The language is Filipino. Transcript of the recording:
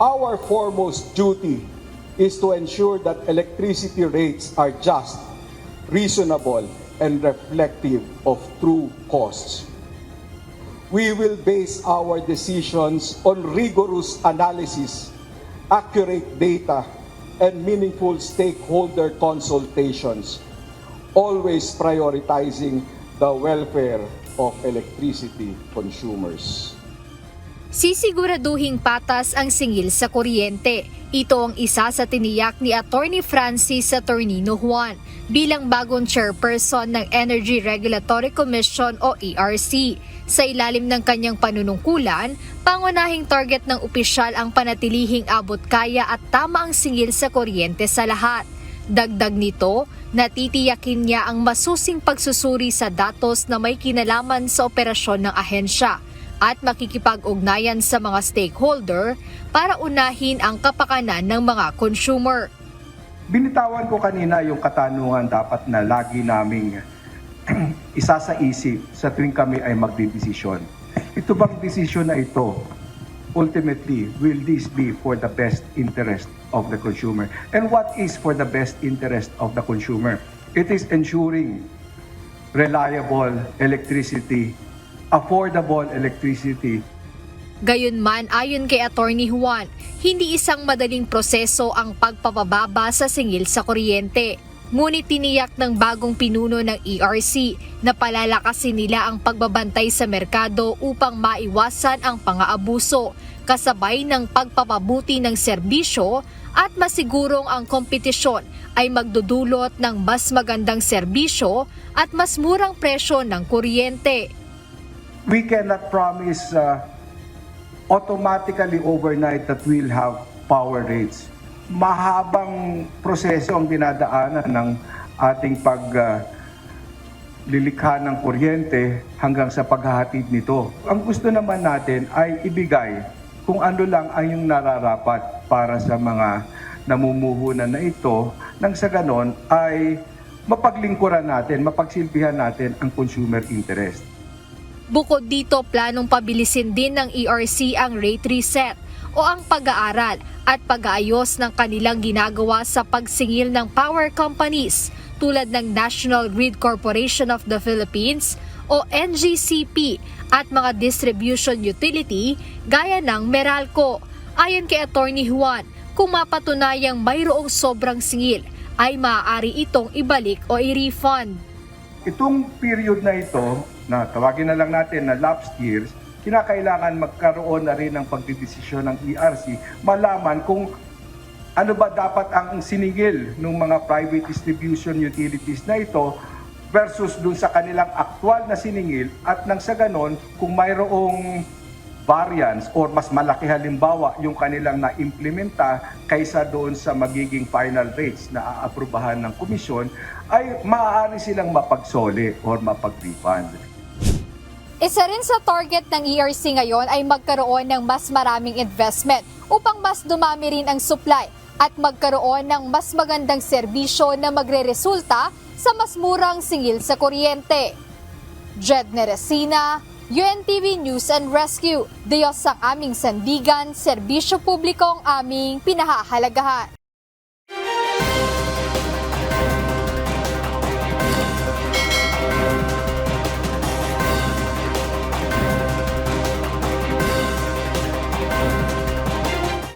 Our foremost duty is to ensure that electricity rates are just, reasonable, and reflective of true costs. We will base our decisions on rigorous analysis, accurate data, and meaningful stakeholder consultations, always prioritizing the welfare of electricity consumers. Sisiguraduhing patas ang singil sa kuryente. Ito ang isa sa tiniyak ni Attorney Francis Saturnino Juan bilang bagong chairperson ng Energy Regulatory Commission o ERC. Sa ilalim ng kanyang panunungkulan, pangunahing target ng opisyal ang panatilihing abot kaya at tama ang singil sa kuryente sa lahat. Dagdag nito, natitiyakin niya ang masusing pagsusuri sa datos na may kinalaman sa operasyon ng ahensya at makikipag-ugnayan sa mga stakeholder para unahin ang kapakanan ng mga consumer. Binitawan ko kanina yung katanungan dapat na lagi naming isa sa isip sa tuwing kami ay magdidesisyon. Ito bang desisyon na ito, ultimately, will this be for the best interest of the consumer? And what is for the best interest of the consumer? It is ensuring reliable electricity, affordable electricity. Gayunman, ayon kay Attorney Juan, hindi isang madaling proseso ang pagpapababa sa singil sa kuryente. Ngunit tiniyak ng bagong pinuno ng ERC na palalakasin nila ang pagbabantay sa merkado upang maiwasan ang pang-aabuso, kasabay ng pagpapabuti ng serbisyo at masigurong ang kompetisyon ay magdudulot ng mas magandang serbisyo at mas murang presyo ng kuryente. We cannot promise automatically overnight that we'll have power rates. Mahabang proseso ang dinadaanan ng ating lilikha ng kuryente hanggang sa paghahatid nito. Ang gusto naman natin ay ibigay kung ano lang ay yung nararapat para sa mga namumuhunan na ito, nang sa ganon ay mapaglingkuran natin, mapagsilbihan natin ang consumer interest. Bukod dito, planong pabilisin din ng ERC ang rate reset o ang pag-aaral at pag-aayos ng kanilang ginagawa sa pagsingil ng power companies tulad ng National Grid Corporation of the Philippines o NGCP at mga distribution utility gaya ng Meralco. Ayon kay Attorney Juan, kung mapatunayang mayroong sobrang singil, ay maaari itong ibalik o i-refund. Itong period na ito, na tawagin na lang natin na lapsed years, kinakailangan magkaroon na rin ng pagdidesisyon ng ERC, malaman kung ano ba dapat ang siningil ng mga private distribution utilities na ito versus dun sa kanilang aktual na siningil, at nang sa ganon, kung mayroong variance or mas malaki halimbawa yung kanilang na-implementa kaysa doon sa magiging final rates na aaprubahan ng komisyon, ay maaari silang mapagsoli or mapag-refund. Isa rin sa target ng ERC ngayon ay magkaroon ng mas maraming investment upang mas dumami rin ang supply at magkaroon ng mas magandang serbisyo na magreresulta sa mas murang singil sa kuryente. Jed Neresina, UNTV News and Rescue. Diyos ang aming sandigan, serbisyo publiko ang aming pinahahalagahan.